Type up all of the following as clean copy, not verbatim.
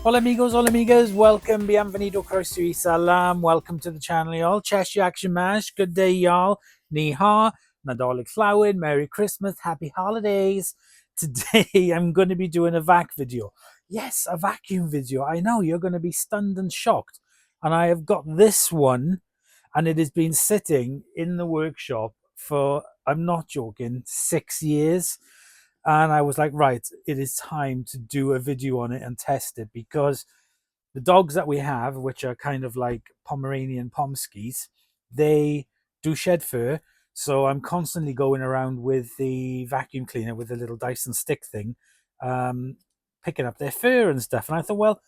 Hola amigos, hola amigas, welcome, bienvenido, croeso salam, welcome to the channel y'all. Chesh Action Mash, good day y'all. Ni ha, Nadolig Llawyd, Merry Christmas, Happy Holidays. Today I'm going to be doing a vac video. Yes, a vacuum video. I know, you're going to be stunned and shocked. And I have got this one, and it has been sitting in the workshop for, I'm not joking, 6 years. And I was like, right, it is time to do a video on it and test it, because the dogs that we have, which are kind of like Pomeranian Pomskis, they do shed fur. So I'm constantly going around with the vacuum cleaner with the little Dyson stick thing, picking up their fur and stuff. And I thought, well,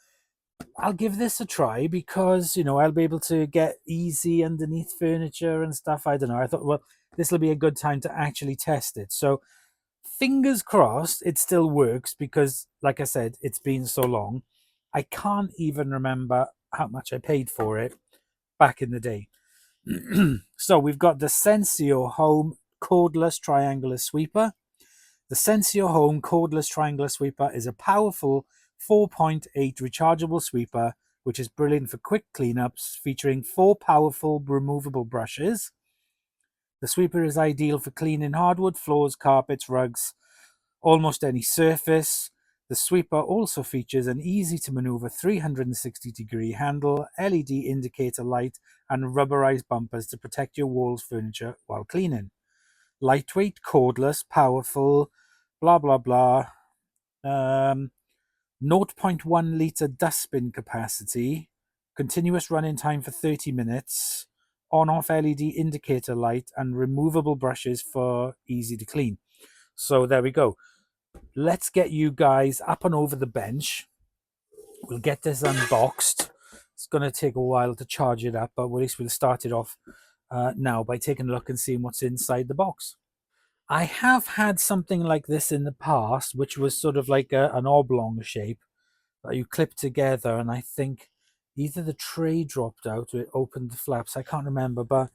I'll give this a try because, you know, I'll be able to get easy underneath furniture and stuff. I don't know. I thought, well, this will be a good time to actually test it. So fingers crossed it still works, because like I said, it's been so long. I can't even remember how much I paid for it back in the day. So we've got the Sensio Home Cordless Triangular Sweeper. The Sensio Home Cordless Triangular Sweeper is a powerful 4.8 rechargeable sweeper which is brilliant for quick cleanups, featuring 4 powerful removable brushes. The sweeper is ideal for cleaning hardwood floors, carpets, rugs, almost any surface. The sweeper also features an easy-to-maneuver 360-degree handle, LED indicator light, and rubberized bumpers to protect your walls, furniture while cleaning. Lightweight, cordless, powerful, blah, blah, blah. 0.1 litre dustbin capacity, continuous running time for 30 minutes, on-off LED indicator light, and removable brushes for easy to clean. So there we go. Let's get you guys up and over the bench. We'll get this unboxed. It's going to take a while to charge it up, but at least we'll start it off now by taking a look and seeing what's inside the box. I have had something like this in the past, which was sort of like an oblong shape that you clip together, and I think either the tray dropped out or it opened the flaps. I can't remember, but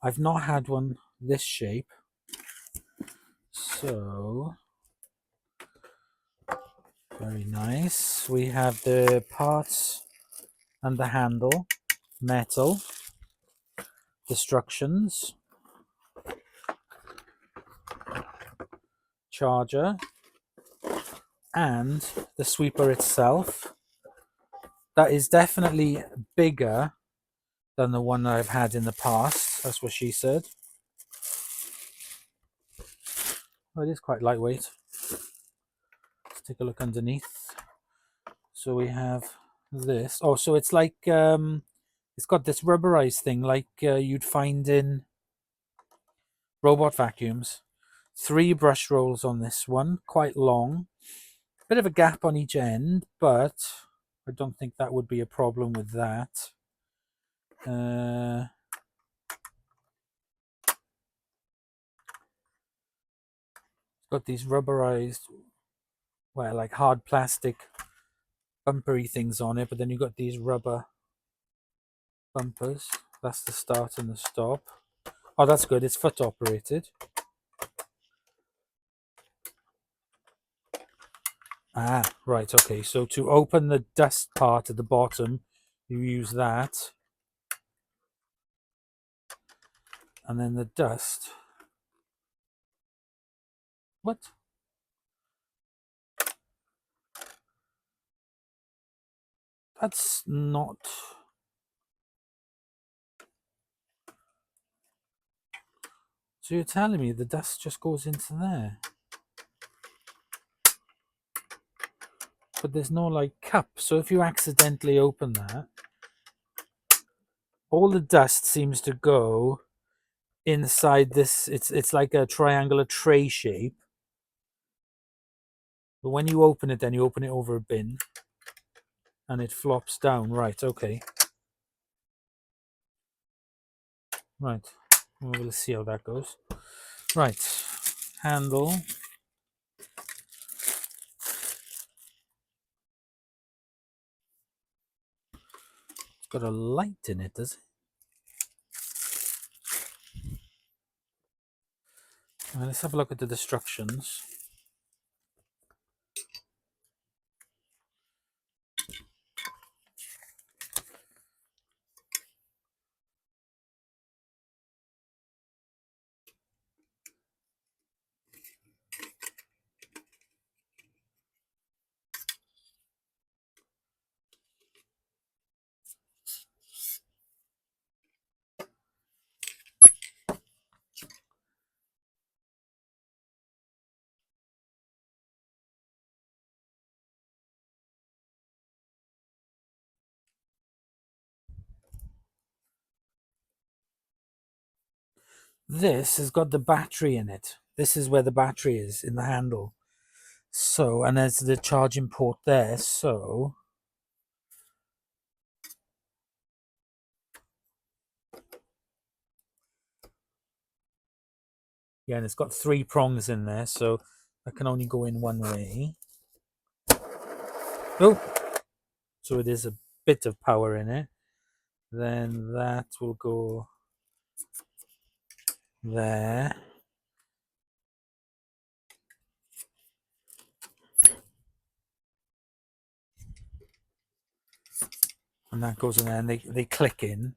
I've not had one this shape. So very nice. We have the parts and the handle, metal, instructions, charger, and the sweeper itself. That is definitely bigger than the one I've had in the past. That's what she said. Oh, it is quite lightweight. Let's take a look underneath. So we have this. Oh, so it's like it's got this rubberized thing like you'd find in robot vacuums. 3 brush rolls on this one, quite long. Bit of a gap on each end, but I don't think that would be a problem with that. It's got these rubberized, well, like hard plastic bumpery things on it, but then you've got these rubber bumpers. That's the start and the stop. Oh, that's good. It's foot operated. Ah, right. Okay. So to open the dust part at the bottom, you use that. And then the dust. What? That's not... So you're telling me the dust just goes into there? But there's no like cup. So if you accidentally open that, all the dust seems to go inside this. It's like a triangular tray shape. But when you open it, then you open it over a bin and it flops down. Right, okay. Right. We'll see how that goes. Right. Handle. It's got a light in it, does it? Well, let's have a look at the instructions. This has got the battery in it. This is where the battery is, in the handle. So, and there's the charging port there. So, yeah, and it's got 3 prongs in there. So, I can only go in one way. Oh, so it is a bit of power in it. Then that will go there. And that goes in there and they click in.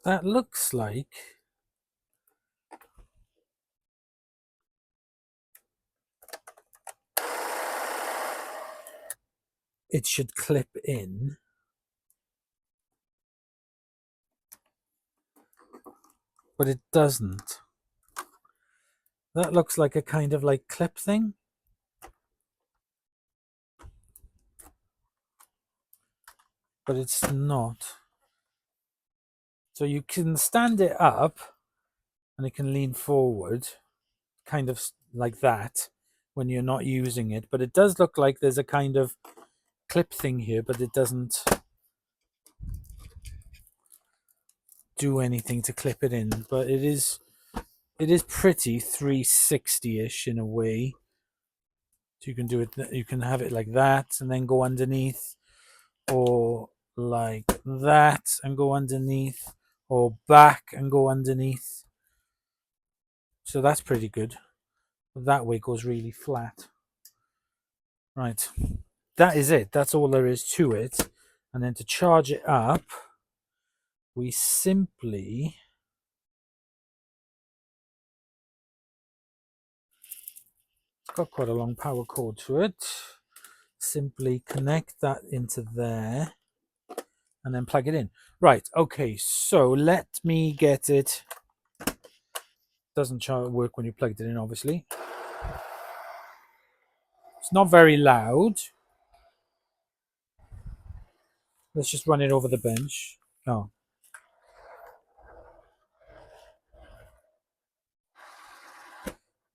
That looks like it should clip in, but it doesn't. That looks like a kind of like clip thing, but it's not. So you can stand it up and it can lean forward, kind of like that when you're not using it. But it does look like there's a kind of clip thing here, but it doesn't do anything to clip it in. But it is pretty 360-ish in a way. So you can do it, you can have it like that and then go underneath, or like that and go underneath, or back and go underneath. So that's pretty good. That way goes really flat. Right, that is it. That's all there is to it. And then to charge it up, we simply got quite a long power cord to it. Simply connect that into there and then plug it in. Right, okay, so let me get it. Doesn't work when you plugged it in, obviously. It's not very loud. Let's just run it over the bench. Oh.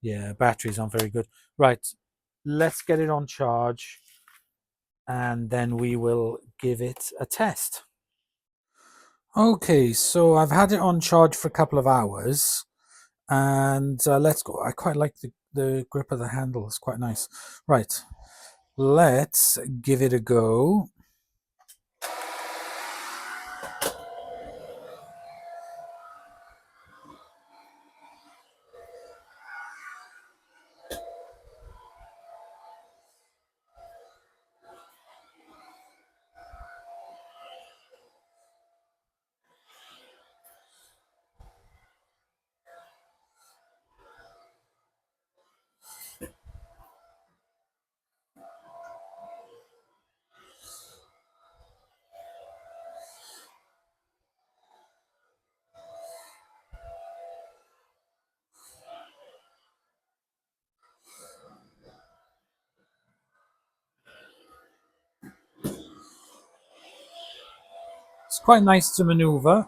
Yeah, batteries aren't very good. Right, let's get it on charge and then we will give it a test. Okay, so I've had it on charge for a couple of hours and let's go. I quite like the grip of the handle. It's quite nice. Right, let's give it a go. It's quite nice to maneuver.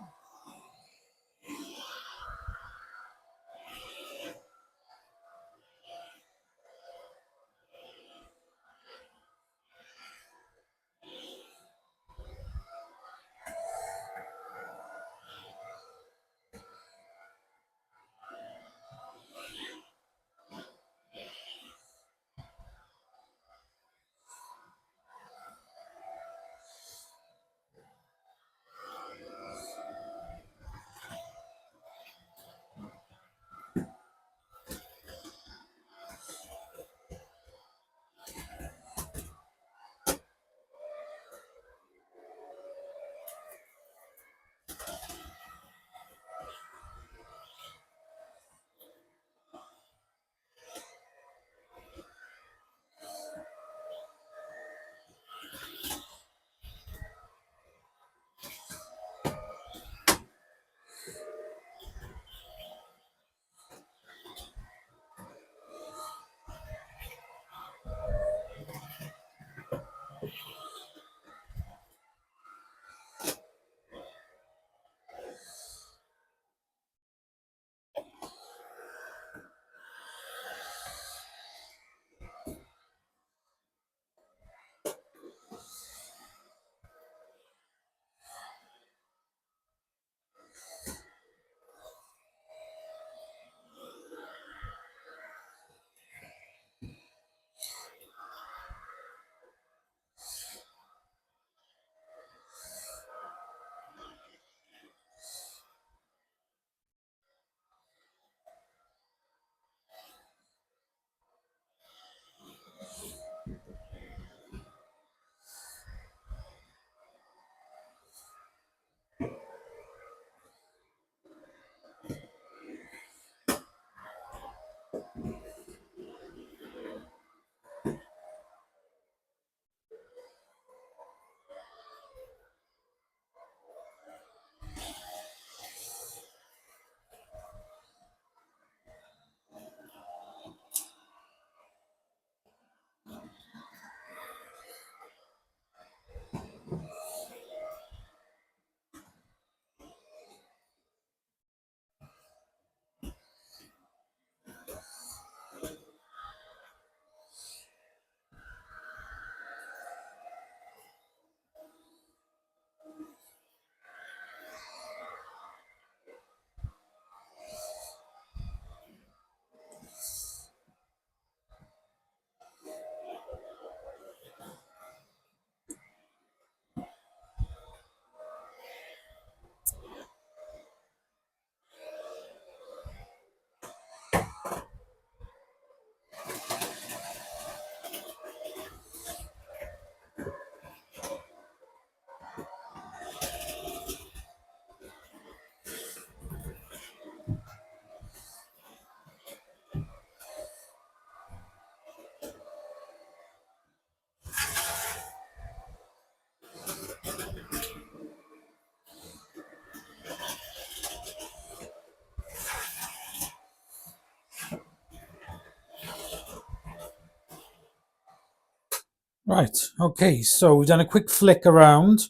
Right, okay, so we've done a quick flick around.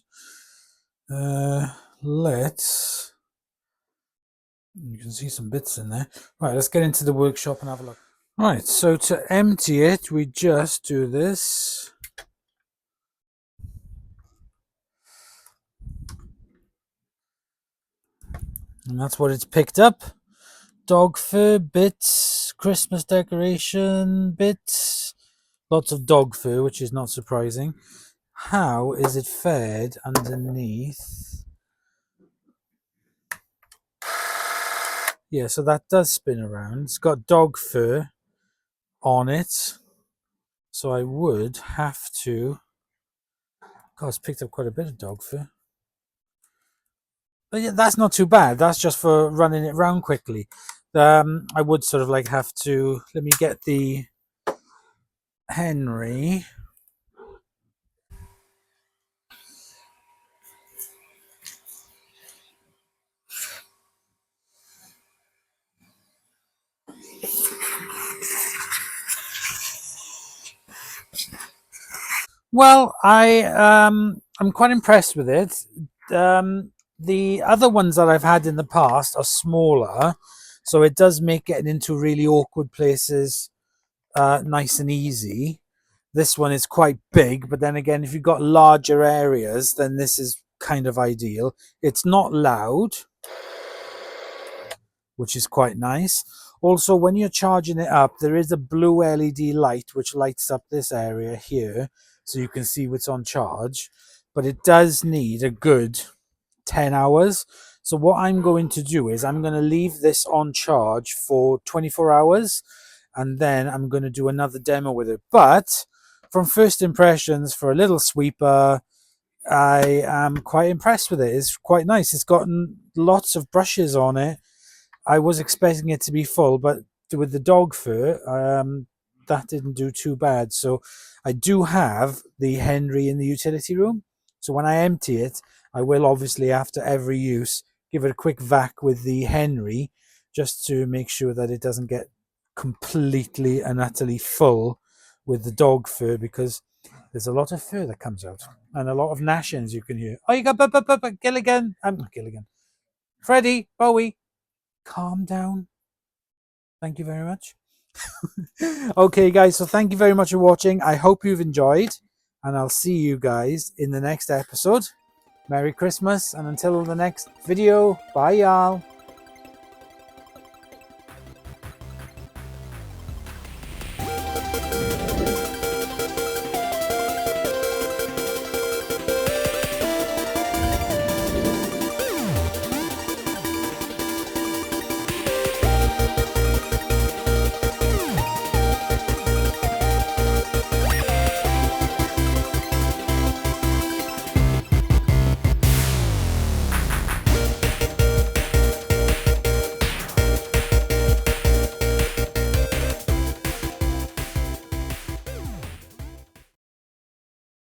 Let's, you can see some bits in there. Right, let's get into the workshop and have a look. Right, so to empty it, we just do this. And that's what it's picked up. Dog fur bits, Christmas decoration bits, lots of dog fur, which is not surprising. How is it fared underneath? Yeah, so that does spin around. It's got dog fur on it. So I would have to... God, it's picked up quite a bit of dog fur. But yeah, that's not too bad. That's just for running it round quickly. I would sort of like have to... Let me get the Henry. Well, I'm quite impressed with it. The other ones that I've had in the past are smaller, so it does make getting into really awkward places nice and easy. This one is quite big, but then again, if you've got larger areas, then this is kind of ideal. It's not loud, which is quite nice. Also, when you're charging it up, there is a blue LED light which lights up this area here, so you can see what's on charge. But it does need a good 10 hours. So what I'm going to do is I'm going to leave this on charge for 24 hours, and then I'm going to do another demo with it. But from first impressions, for a little sweeper, I am quite impressed with it. It's quite nice. It's got lots of brushes on it. I was expecting it to be full, but with the dog fur, that didn't do too bad. So I do have the Henry in the utility room. So when I empty it, I will obviously, after every use, give it a quick vac with the Henry, just to make sure that it doesn't get completely and utterly full with the dog fur, because there's a lot of fur that comes out and a lot of gnashings you can hear. Oh, you got Gilligan. Not Gilligan. Freddie, Bowie, calm down. Thank you very much. Okay, guys, so thank you very much for watching. I hope you've enjoyed, and I'll see you guys in the next episode. Merry Christmas, and until the next video, bye, y'all.